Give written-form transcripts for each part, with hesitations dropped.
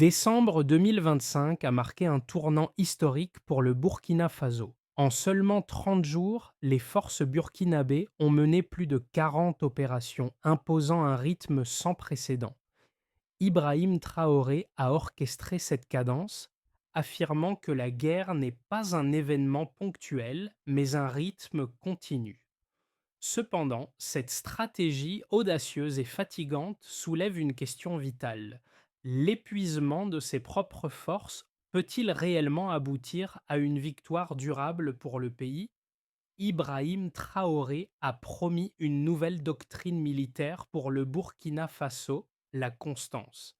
Décembre 2025 a marqué un tournant historique pour le Burkina Faso. En seulement 30 jours, les forces burkinabées ont mené plus de 40 opérations, imposant un rythme sans précédent. Ibrahim Traoré a orchestré cette cadence, affirmant que la guerre n'est pas un événement ponctuel, mais un rythme continu. Cependant, cette stratégie audacieuse et fatigante soulève une question vitale. L'épuisement de ses propres forces peut-il réellement aboutir à une victoire durable pour le pays? Ibrahim Traoré a promis une nouvelle doctrine militaire pour le Burkina Faso, la constance.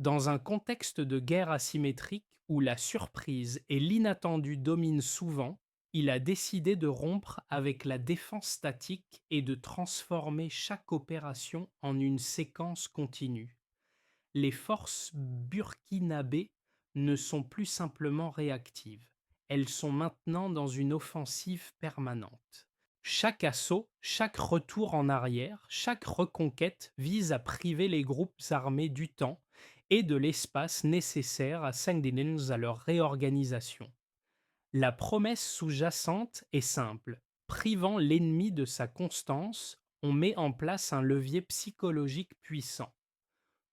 Dans un contexte de guerre asymétrique où la surprise et l'inattendu dominent souvent, il a décidé de rompre avec la défense statique et de transformer chaque opération en une séquence continue. Les forces burkinabées ne sont plus simplement réactives, elles sont maintenant dans une offensive permanente. Chaque assaut, chaque retour en arrière, chaque reconquête vise à priver les groupes armés du temps et de l'espace nécessaires à leur réorganisation. La promesse sous-jacente est simple: privant l'ennemi de sa constance, on met en place un levier psychologique puissant.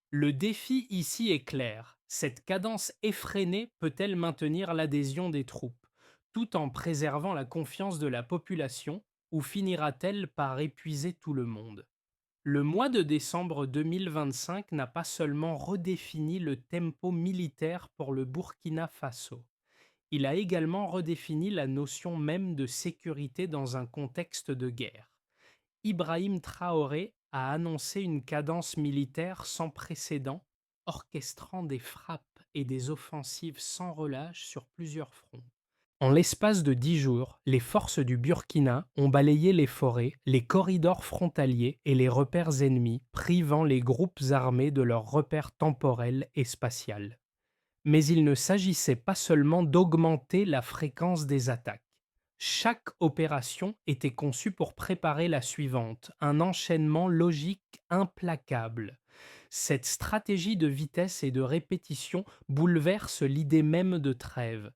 Le défi ici est clair: cette cadence effrénée peut-elle maintenir l'adhésion des troupes, tout en préservant la confiance de la population, ou finira-t-elle par épuiser tout le monde? Le mois de décembre 2025 n'a pas seulement redéfini le tempo militaire pour le Burkina Faso, il a également redéfini la notion même de sécurité dans un contexte de guerre. Ibrahim Traoré a annoncé une cadence militaire sans précédent, orchestrant des frappes et des offensives sans relâche sur plusieurs fronts. En l'espace de 10 jours, les forces du Burkina ont balayé les forêts, les corridors frontaliers et les repères ennemis, privant les groupes armés de leurs repères temporels et spatials. Mais il ne s'agissait pas seulement d'augmenter la fréquence des attaques. Chaque opération était conçue pour préparer la suivante, un enchaînement logique implacable. Cette stratégie de vitesse et de répétition bouleverse l'idée même de trêve.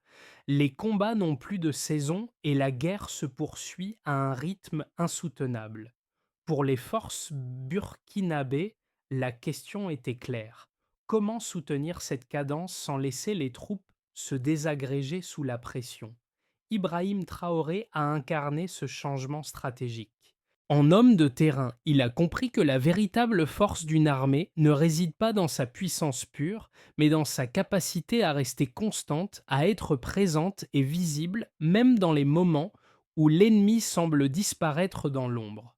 Les combats n'ont plus de saison et la guerre se poursuit à un rythme insoutenable. Pour les forces burkinabées, la question était claire: comment soutenir cette cadence sans laisser les troupes se désagréger sous la pression? Ibrahim Traoré a incarné ce changement stratégique. En homme de terrain, il a compris que la véritable force d'une armée ne réside pas dans sa puissance pure, mais dans sa capacité à rester constante, à être présente et visible, même dans les moments où l'ennemi semble disparaître dans l'ombre.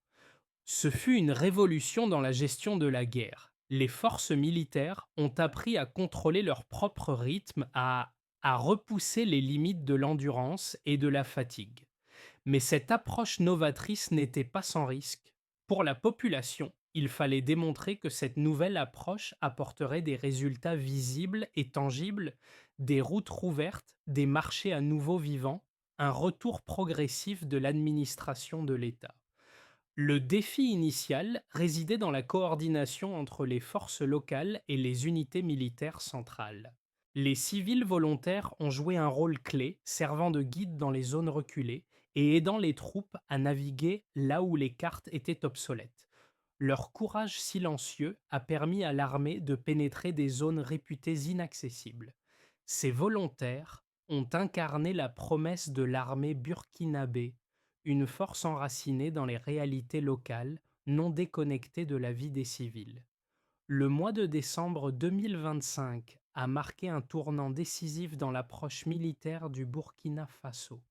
Ce fut une révolution dans la gestion de la guerre. Les forces militaires ont appris à contrôler leur propre rythme, à repousser les limites de l'endurance et de la fatigue. Mais cette approche novatrice n'était pas sans risque. Pour la population, il fallait démontrer que cette nouvelle approche apporterait des résultats visibles et tangibles, des routes rouvertes, des marchés à nouveau vivants, un retour progressif de l'administration de l'État. Le défi initial résidait dans la coordination entre les forces locales et les unités militaires centrales. Les civils volontaires ont joué un rôle clé, servant de guide dans les zones reculées et aidant les troupes à naviguer là où les cartes étaient obsolètes. Leur courage silencieux a permis à l'armée de pénétrer des zones réputées inaccessibles. Ces volontaires ont incarné la promesse de l'armée burkinabé, une force enracinée dans les réalités locales, non déconnectée de la vie des civils. Le mois de décembre 2025 a marqué un tournant décisif dans l'approche militaire du Burkina Faso.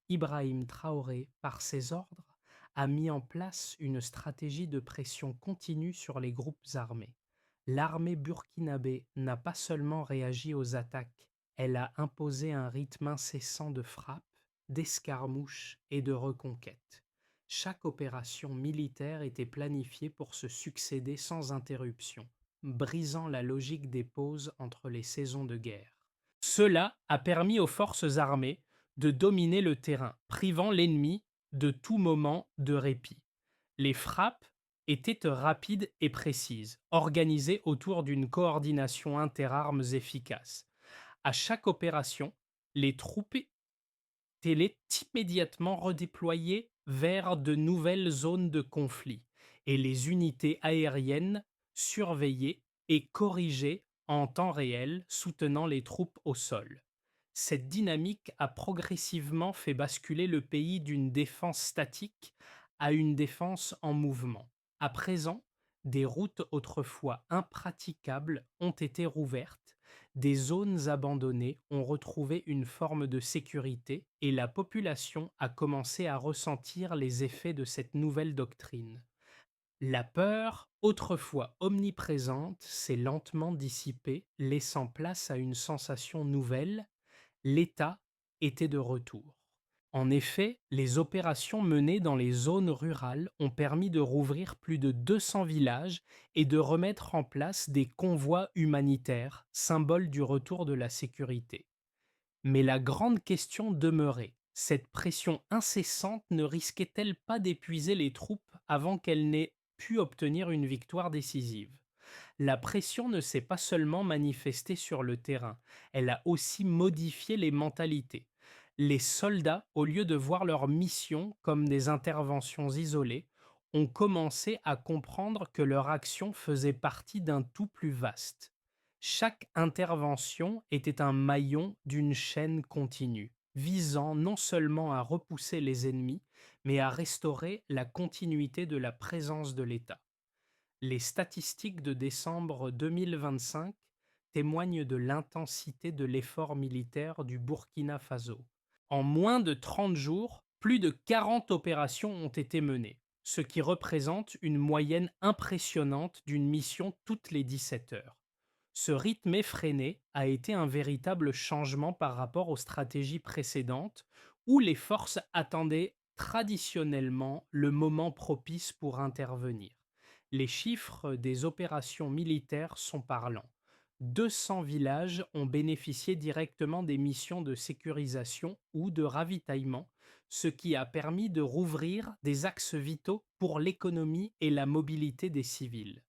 Ibrahim Traoré, par ses ordres, a mis en place une stratégie de pression continue sur les groupes armés. L'armée burkinabé n'a pas seulement réagi aux attaques, elle a imposé un rythme incessant de frappes, d'escarmouches et de reconquêtes. Chaque opération militaire était planifiée pour se succéder sans interruption, brisant la logique des pauses entre les saisons de guerre. Cela a permis aux forces armées de dominer le terrain, privant l'ennemi de tout moment de répit. Les frappes était rapide et précise, organisée autour d'une coordination interarmes efficace. À chaque opération, les troupes étaient immédiatement redéployées vers de nouvelles zones de conflit et les unités aériennes surveillaient et corrigeaient en temps réel, soutenant les troupes au sol. Cette dynamique a progressivement fait basculer le pays d'une défense statique à une défense en mouvement. À présent, des routes autrefois impraticables ont été rouvertes, des zones abandonnées ont retrouvé une forme de sécurité et la population a commencé à ressentir les effets de cette nouvelle doctrine. La peur, autrefois omniprésente, s'est lentement dissipée, laissant place à une sensation nouvelle: l'État était de retour. En effet, les opérations menées dans les zones rurales ont permis de rouvrir plus de 200 villages et de remettre en place des convois humanitaires, symbole du retour de la sécurité. Mais la grande question demeurait: cette pression incessante ne risquait-elle pas d'épuiser les troupes avant qu'elles n'aient pu obtenir une victoire décisive? La pression ne s'est pas seulement manifestée sur le terrain, elle a aussi modifié les mentalités. Les soldats, au lieu de voir leur mission comme des interventions isolées, ont commencé à comprendre que leur action faisait partie d'un tout plus vaste. Chaque intervention était un maillon d'une chaîne continue, visant non seulement à repousser les ennemis, mais à restaurer la continuité de la présence de l'État. Les statistiques de décembre 2025 témoignent de l'intensité de l'effort militaire du Burkina Faso. En moins de 30 jours, plus de 40 opérations ont été menées, ce qui représente une moyenne impressionnante d'une mission toutes les 17 heures. Ce rythme effréné a été un véritable changement par rapport aux stratégies précédentes où les forces attendaient traditionnellement le moment propice pour intervenir. Les chiffres des opérations militaires sont parlants. 200 villages ont bénéficié directement des missions de sécurisation ou de ravitaillement, ce qui a permis de rouvrir des axes vitaux pour l'économie et la mobilité des civils.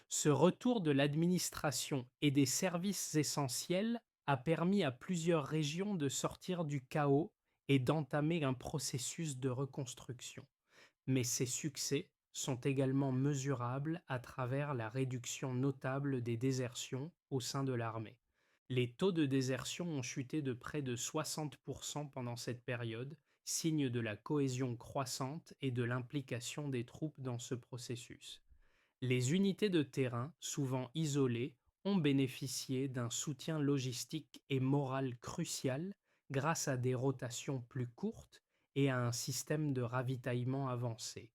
Ce retour de l'administration et des services essentiels a permis à plusieurs régions de sortir du chaos et d'entamer un processus de reconstruction. Mais ces succès sont également mesurables à travers la réduction notable des désertions au sein de l'armée. Les taux de désertion ont chuté de près de 60% pendant cette période, signe de la cohésion croissante et de l'implication des troupes dans ce processus. Les unités de terrain, souvent isolées, ont bénéficié d'un soutien logistique et moral crucial grâce à des rotations plus courtes et à un système de ravitaillement avancé.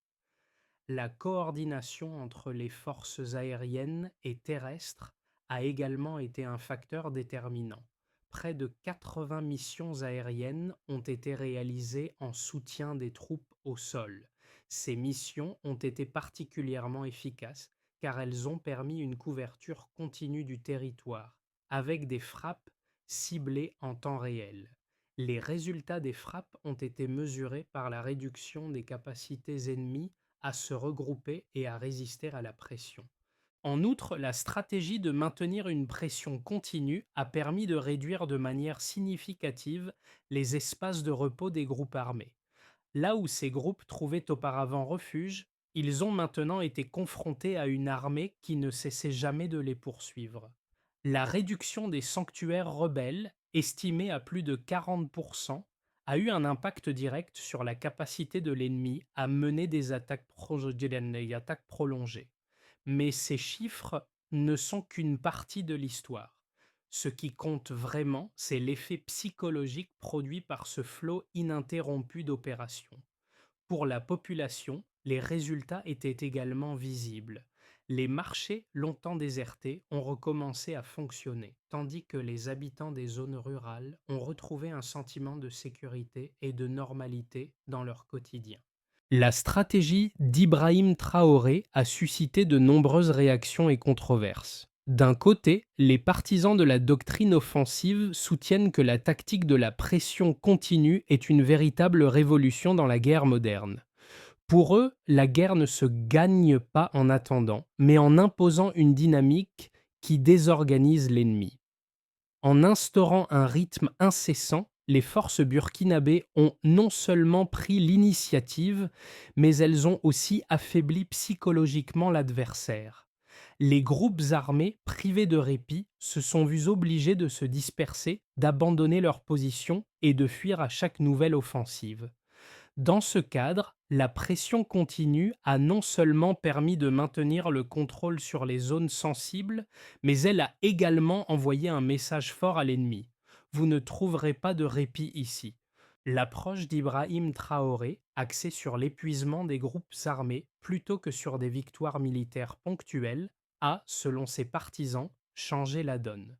La coordination entre les forces aériennes et terrestres a également été un facteur déterminant. Près de 80 missions aériennes ont été réalisées en soutien des troupes au sol. Ces missions ont été particulièrement efficaces car elles ont permis une couverture continue du territoire, avec des frappes ciblées en temps réel. Les résultats des frappes ont été mesurés par la réduction des capacités ennemies à se regrouper et à résister à la pression. En outre, la stratégie de maintenir une pression continue a permis de réduire de manière significative les espaces de repos des groupes armés. Là où ces groupes trouvaient auparavant refuge, ils ont maintenant été confrontés à une armée qui ne cessait jamais de les poursuivre. La réduction des sanctuaires rebelles, estimée à plus de 40%, a eu un impact direct sur la capacité de l'ennemi à mener des attaques prolongées. Mais ces chiffres ne sont qu'une partie de l'histoire. Ce qui compte vraiment, c'est l'effet psychologique produit par ce flot ininterrompu d'opérations. Pour la population, les résultats étaient également visibles. Les marchés, longtemps désertés, ont recommencé à fonctionner, tandis que les habitants des zones rurales ont retrouvé un sentiment de sécurité et de normalité dans leur quotidien. La stratégie d'Ibrahim Traoré a suscité de nombreuses réactions et controverses. D'un côté, les partisans de la doctrine offensive soutiennent que la tactique de la pression continue est une véritable révolution dans la guerre moderne. Pour eux, la guerre ne se gagne pas en attendant, mais en imposant une dynamique qui désorganise l'ennemi. En instaurant un rythme incessant, les forces burkinabées ont non seulement pris l'initiative, mais elles ont aussi affaibli psychologiquement l'adversaire. Les groupes armés, privés de répit, se sont vus obligés de se disperser, d'abandonner leur position et de fuir à chaque nouvelle offensive. Dans ce cadre, la pression continue a non seulement permis de maintenir le contrôle sur les zones sensibles, mais elle a également envoyé un message fort à l'ennemi. Vous ne trouverez pas de répit ici. L'approche d'Ibrahim Traoré, axée sur l'épuisement des groupes armés plutôt que sur des victoires militaires ponctuelles, a, selon ses partisans, changé la donne.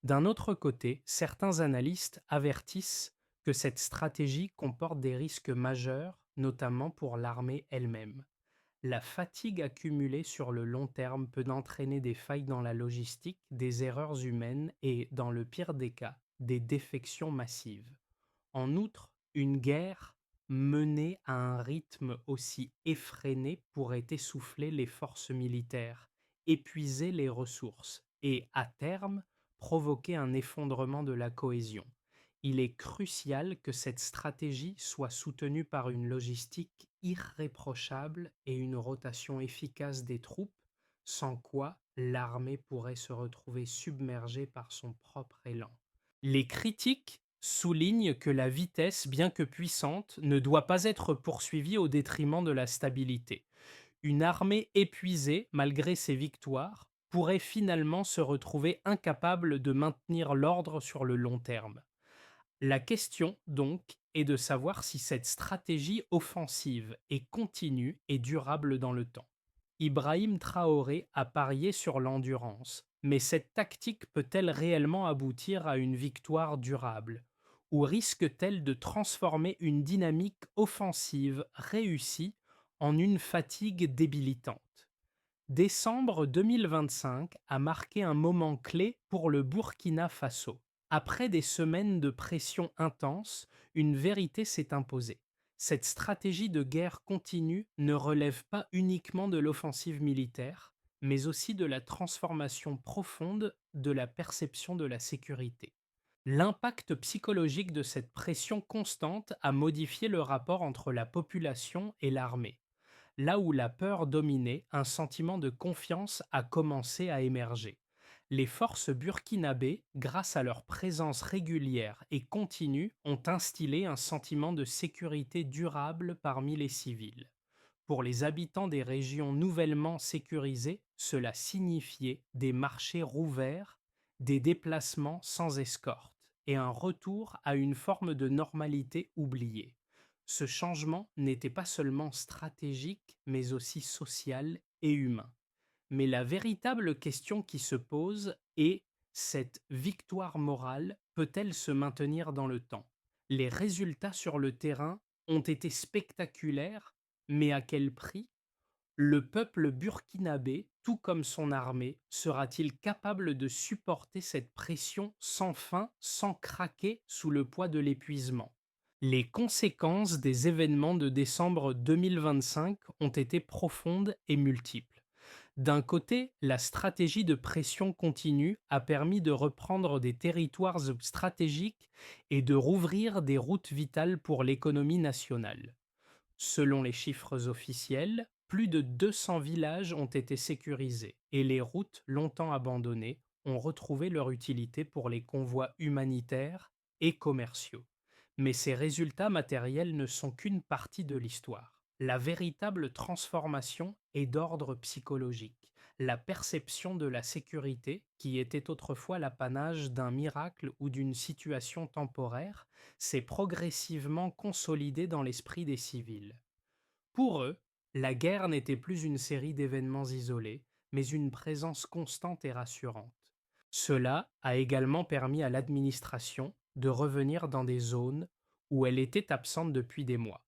D'un autre côté, certains analystes avertissent que cette stratégie comporte des risques majeurs, notamment pour l'armée elle-même. La fatigue accumulée sur le long terme peut entraîner des failles dans la logistique, des erreurs humaines et, dans le pire des cas, des défections massives. En outre, une guerre menée à un rythme aussi effréné pourrait essouffler les forces militaires, épuiser les ressources et, à terme, provoquer un effondrement de la cohésion. Il est crucial que cette stratégie soit soutenue par une logistique irréprochable et une rotation efficace des troupes, sans quoi l'armée pourrait se retrouver submergée par son propre élan. Les critiques soulignent que la vitesse, bien que puissante, ne doit pas être poursuivie au détriment de la stabilité. Une armée épuisée, malgré ses victoires, pourrait finalement se retrouver incapable de maintenir l'ordre sur le long terme. La question, donc, est de savoir si cette stratégie offensive est continue et durable dans le temps. Ibrahim Traoré a parié sur l'endurance, mais cette tactique peut-elle réellement aboutir à une victoire durable? Ou risque-t-elle de transformer une dynamique offensive réussie en une fatigue débilitante? Décembre 2025 a marqué un moment clé pour le Burkina Faso. Après des semaines de pression intense, une vérité s'est imposée. Cette stratégie de guerre continue ne relève pas uniquement de l'offensive militaire, mais aussi de la transformation profonde de la perception de la sécurité. L'impact psychologique de cette pression constante a modifié le rapport entre la population et l'armée. Là où la peur dominait, un sentiment de confiance a commencé à émerger. Les forces burkinabées, grâce à leur présence régulière et continue, ont instillé un sentiment de sécurité durable parmi les civils. Pour les habitants des régions nouvellement sécurisées, cela signifiait des marchés rouverts, des déplacements sans escorte et un retour à une forme de normalité oubliée. Ce changement n'était pas seulement stratégique, mais aussi social et humain. Mais la véritable question qui se pose est: cette victoire morale peut-elle se maintenir dans le temps? Les résultats sur le terrain ont été spectaculaires, mais à quel prix? Le peuple burkinabé, tout comme son armée, sera-t-il capable de supporter cette pression sans fin, sans craquer sous le poids de l'épuisement? Les conséquences des événements de décembre 2025 ont été profondes et multiples. D'un côté, la stratégie de pression continue a permis de reprendre des territoires stratégiques et de rouvrir des routes vitales pour l'économie nationale. Selon les chiffres officiels, plus de 200 villages ont été sécurisés et les routes longtemps abandonnées ont retrouvé leur utilité pour les convois humanitaires et commerciaux. Mais ces résultats matériels ne sont qu'une partie de l'histoire. La véritable transformation est d'ordre psychologique. La perception de la sécurité, qui était autrefois l'apanage d'un miracle ou d'une situation temporaire, s'est progressivement consolidée dans l'esprit des civils. Pour eux, la guerre n'était plus une série d'événements isolés, mais une présence constante et rassurante. Cela a également permis à l'administration de revenir dans des zones où elle était absente depuis des mois.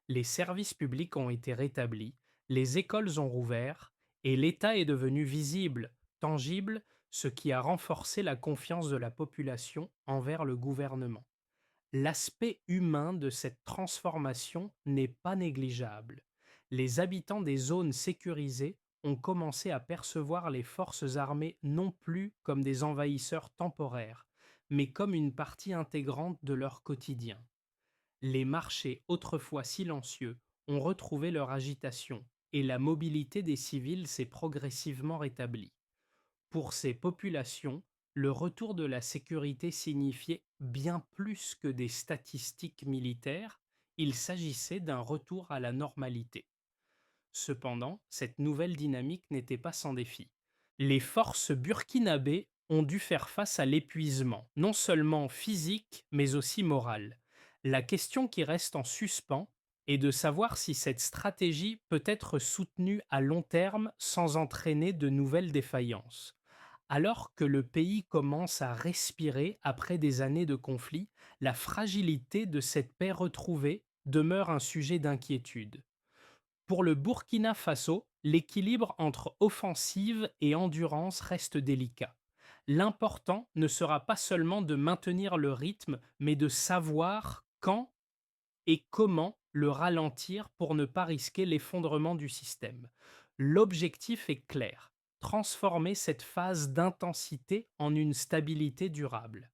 Les services publics ont été rétablis, les écoles ont rouvert et l'État est devenu visible, tangible, ce qui a renforcé la confiance de la population envers le gouvernement. L'aspect humain de cette transformation n'est pas négligeable. Les habitants des zones sécurisées ont commencé à percevoir les forces armées non plus comme des envahisseurs temporaires, mais comme une partie intégrante de leur quotidien. Les marchés, autrefois silencieux, ont retrouvé leur agitation et la mobilité des civils s'est progressivement rétablie. Pour ces populations, le retour de la sécurité signifiait bien plus que des statistiques militaires, il s'agissait d'un retour à la normalité. Cependant, cette nouvelle dynamique n'était pas sans défi. Les forces burkinabées ont dû faire face à l'épuisement, non seulement physique, mais aussi moral. La question qui reste en suspens est de savoir si cette stratégie peut être soutenue à long terme sans entraîner de nouvelles défaillances. Alors que le pays commence à respirer après des années de conflit, la fragilité de cette paix retrouvée demeure un sujet d'inquiétude. Pour le Burkina Faso, l'équilibre entre offensive et endurance reste délicat. L'important ne sera pas seulement de maintenir le rythme, mais de savoir quand et comment le ralentir pour ne pas risquer l'effondrement du système. L'objectif est clair, transformer cette phase d'intensité en une stabilité durable.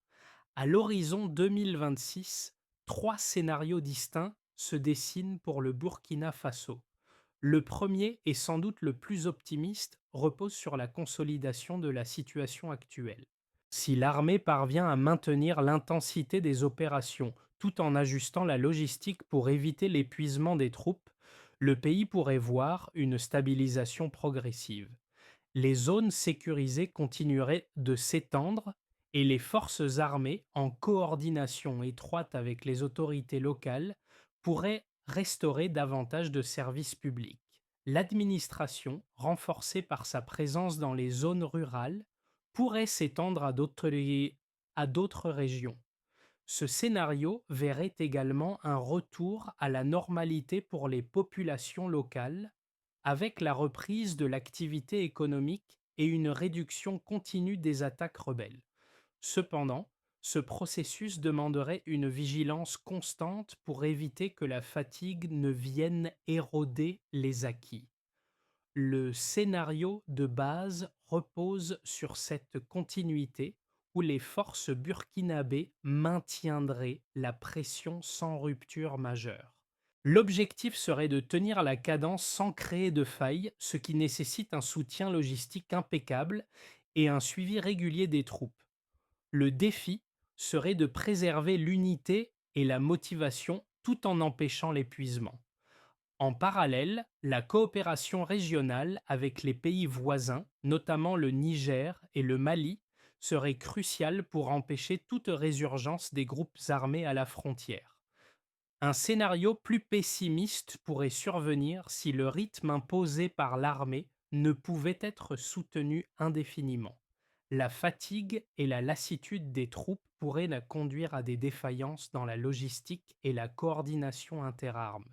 À l'horizon 2026, trois scénarios distincts se dessinent pour le Burkina Faso. Le premier, et sans doute le plus optimiste, repose sur la consolidation de la situation actuelle. Si l'armée parvient à maintenir l'intensité des opérations tout en ajustant la logistique pour éviter l'épuisement des troupes, le pays pourrait voir une stabilisation progressive. Les zones sécurisées continueraient de s'étendre et les forces armées, en coordination étroite avec les autorités locales, pourraient restaurer davantage de services publics. L'administration, renforcée par sa présence dans les zones rurales, pourrait s'étendre à d'autres régions. Ce scénario verrait également un retour à la normalité pour les populations locales, avec la reprise de l'activité économique et une réduction continue des attaques rebelles. Cependant, ce processus demanderait une vigilance constante pour éviter que la fatigue ne vienne éroder les acquis. Le scénario de base repose sur cette continuité où les forces burkinabées maintiendraient la pression sans rupture majeure. L'objectif serait de tenir la cadence sans créer de failles, ce qui nécessite un soutien logistique impeccable et un suivi régulier des troupes. Le défi serait de préserver l'unité et la motivation tout en empêchant l'épuisement. En parallèle, la coopération régionale avec les pays voisins, notamment le Niger et le Mali, serait cruciale pour empêcher toute résurgence des groupes armés à la frontière. Un scénario plus pessimiste pourrait survenir si le rythme imposé par l'armée ne pouvait être soutenu indéfiniment. La fatigue et la lassitude des troupes pourraient la conduire à des défaillances dans la logistique et la coordination interarmes.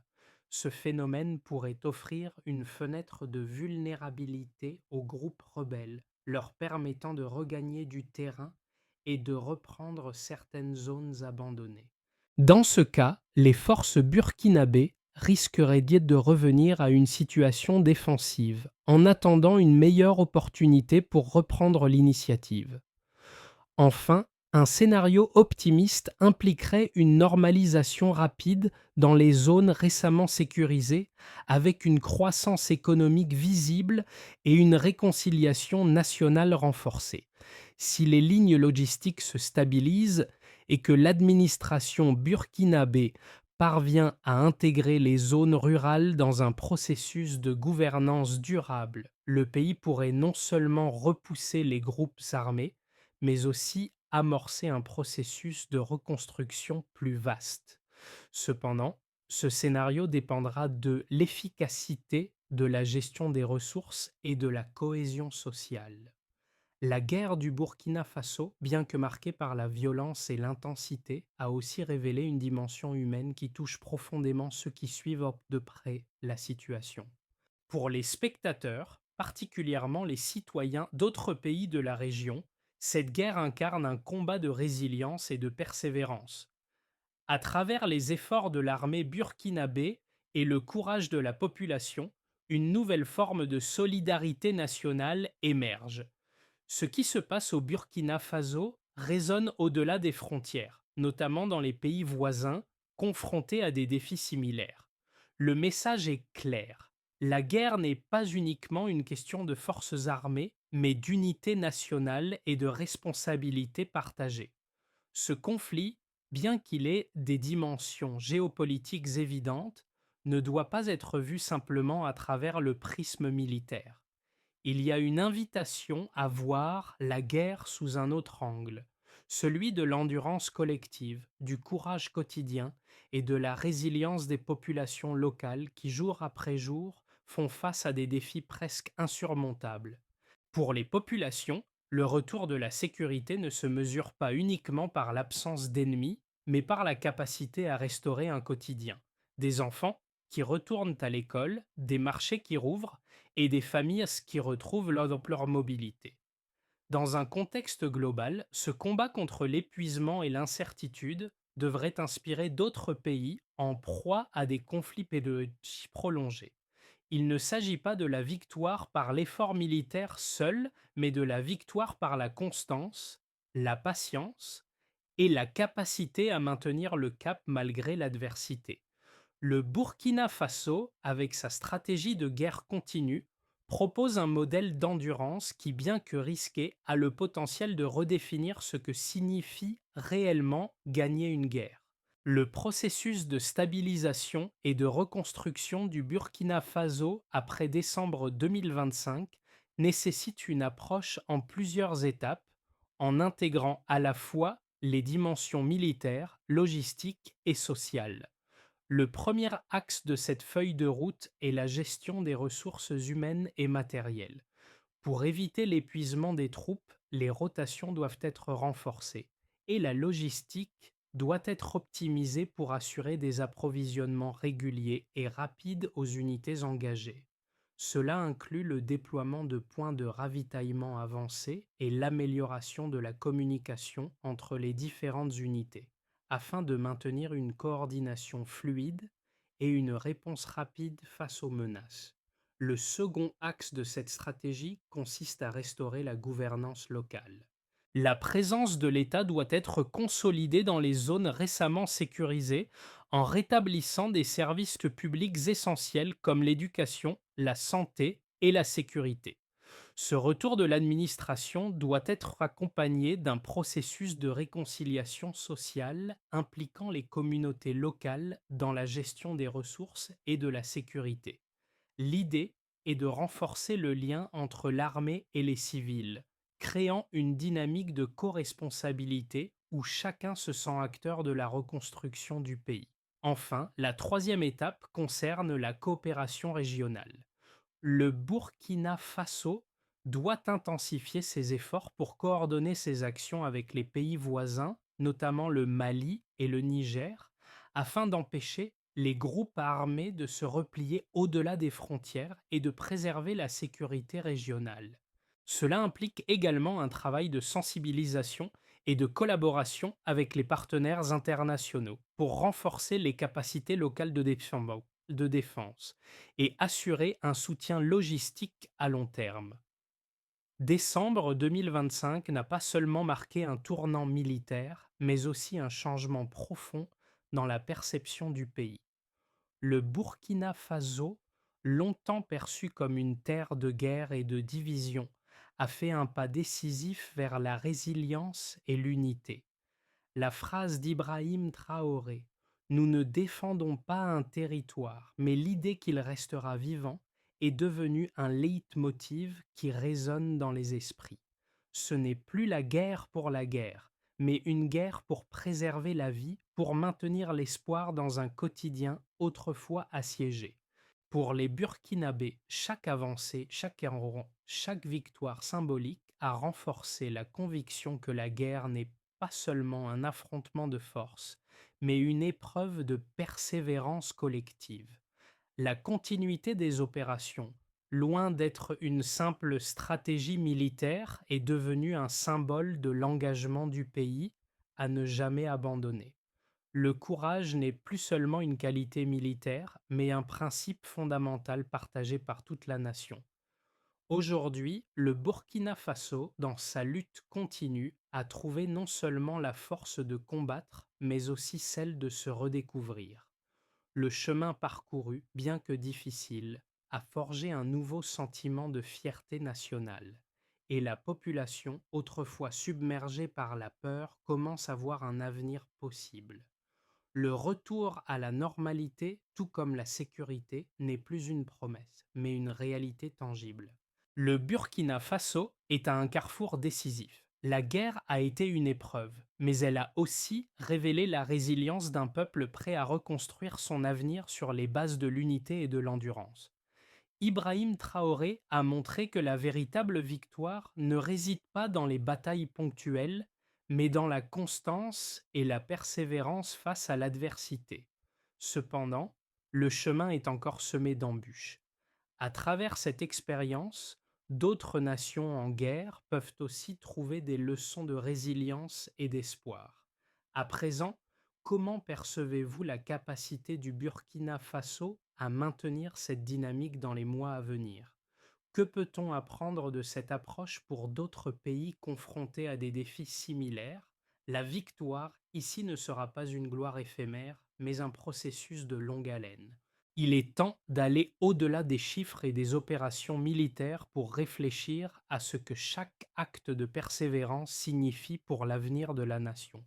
Ce phénomène pourrait offrir une fenêtre de vulnérabilité aux groupes rebelles, leur permettant de regagner du terrain et de reprendre certaines zones abandonnées. Dans ce cas, les forces burkinabées risqueraient de revenir à une situation défensive, en attendant une meilleure opportunité pour reprendre l'initiative. Enfin, un scénario optimiste impliquerait une normalisation rapide dans les zones récemment sécurisées, avec une croissance économique visible et une réconciliation nationale renforcée. Si les lignes logistiques se stabilisent et que l'administration burkinabé parvient à intégrer les zones rurales dans un processus de gouvernance durable, le pays pourrait non seulement repousser les groupes armés, mais aussi amorcer un processus de reconstruction plus vaste. Cependant, ce scénario dépendra de l'efficacité de la gestion des ressources et de la cohésion sociale. La guerre du Burkina Faso, bien que marquée par la violence et l'intensité, a aussi révélé une dimension humaine qui touche profondément ceux qui suivent de près la situation. Pour les spectateurs, particulièrement les citoyens d'autres pays de la région, cette guerre incarne un combat de résilience et de persévérance. À travers les efforts de l'armée burkinabé et le courage de la population, une nouvelle forme de solidarité nationale émerge. Ce qui se passe au Burkina Faso résonne au-delà des frontières, notamment dans les pays voisins confrontés à des défis similaires. Le message est clair. La guerre n'est pas uniquement une question de forces armées, mais d'unité nationale et de responsabilité partagée. Ce conflit, bien qu'il ait des dimensions géopolitiques évidentes, ne doit pas être vu simplement à travers le prisme militaire. Il y a une invitation à voir la guerre sous un autre angle, celui de l'endurance collective, du courage quotidien et de la résilience des populations locales qui, jour après jour, font face à des défis presque insurmontables. Pour les populations, le retour de la sécurité ne se mesure pas uniquement par l'absence d'ennemis, mais par la capacité à restaurer un quotidien. Des enfants qui retournent à l'école, des marchés qui rouvrent et des familles qui retrouvent leur mobilité. Dans un contexte global, ce combat contre l'épuisement et l'incertitude devrait inspirer d'autres pays en proie à des conflits pédagogiques prolongés. Il ne s'agit pas de la victoire par l'effort militaire seul, mais de la victoire par la constance, la patience et la capacité à maintenir le cap malgré l'adversité. Le Burkina Faso, avec sa stratégie de guerre continue, propose un modèle d'endurance qui, bien que risqué, a le potentiel de redéfinir ce que signifie réellement gagner une guerre. Le processus de stabilisation et de reconstruction du Burkina Faso après décembre 2025 nécessite une approche en plusieurs étapes, en intégrant à la fois les dimensions militaires, logistiques et sociales. Le premier axe de cette feuille de route est la gestion des ressources humaines et matérielles. Pour éviter l'épuisement des troupes, les rotations doivent être renforcées et la logistique doit être optimisée pour assurer des approvisionnements réguliers et rapides aux unités engagées. Cela inclut le déploiement de points de ravitaillement avancés et l'amélioration de la communication entre les différentes unités, afin de maintenir une coordination fluide et une réponse rapide face aux menaces. Le second axe de cette stratégie consiste à restaurer la gouvernance locale. La présence de l'État doit être consolidée dans les zones récemment sécurisées en rétablissant des services publics essentiels comme l'éducation, la santé et la sécurité. Ce retour de l'administration doit être accompagné d'un processus de réconciliation sociale impliquant les communautés locales dans la gestion des ressources et de la sécurité. L'idée est de renforcer le lien entre l'armée et les civils, créant une dynamique de coresponsabilité où chacun se sent acteur de la reconstruction du pays. Enfin, la troisième étape concerne la coopération régionale. Le Burkina Faso doit intensifier ses efforts pour coordonner ses actions avec les pays voisins, notamment le Mali et le Niger, afin d'empêcher les groupes armés de se replier au-delà des frontières et de préserver la sécurité régionale. Cela implique également un travail de sensibilisation et de collaboration avec les partenaires internationaux pour renforcer les capacités locales de défense et assurer un soutien logistique à long terme. Décembre 2025 n'a pas seulement marqué un tournant militaire, mais aussi un changement profond dans la perception du pays. Le Burkina Faso, longtemps perçu comme une terre de guerre et de division, a fait un pas décisif vers la résilience et l'unité. La phrase d'Ibrahim Traoré: «Nous ne défendons pas un territoire, mais l'idée qu'il restera vivant» est devenue un leitmotiv qui résonne dans les esprits. Ce n'est plus la guerre pour la guerre, mais une guerre pour préserver la vie, pour maintenir l'espoir dans un quotidien autrefois assiégé. Pour les Burkinabés, chaque avancée, chaque victoire symbolique a renforcé la conviction que la guerre n'est pas seulement un affrontement de force, mais une épreuve de persévérance collective. La continuité des opérations, loin d'être une simple stratégie militaire, est devenue un symbole de l'engagement du pays à ne jamais abandonner. Le courage n'est plus seulement une qualité militaire, mais un principe fondamental partagé par toute la nation. Aujourd'hui, le Burkina Faso, dans sa lutte continue, a trouvé non seulement la force de combattre, mais aussi celle de se redécouvrir. Le chemin parcouru, bien que difficile, a forgé un nouveau sentiment de fierté nationale. Et la population, autrefois submergée par la peur, commence à voir un avenir possible. Le retour à la normalité, tout comme la sécurité, n'est plus une promesse, mais une réalité tangible. Le Burkina Faso est à un carrefour décisif. La guerre a été une épreuve, mais elle a aussi révélé la résilience d'un peuple prêt à reconstruire son avenir sur les bases de l'unité et de l'endurance. Ibrahim Traoré a montré que la véritable victoire ne réside pas dans les batailles ponctuelles, mais dans la constance et la persévérance face à l'adversité. Cependant, le chemin est encore semé d'embûches. À travers cette expérience, d'autres nations en guerre peuvent aussi trouver des leçons de résilience et d'espoir. À présent, comment percevez-vous la capacité du Burkina Faso à maintenir cette dynamique dans les mois à venir? Que peut-on apprendre de cette approche pour d'autres pays confrontés à des défis similaires? La victoire ici ne sera pas une gloire éphémère, mais un processus de longue haleine. Il est temps d'aller au-delà des chiffres et des opérations militaires pour réfléchir à ce que chaque acte de persévérance signifie pour l'avenir de la nation.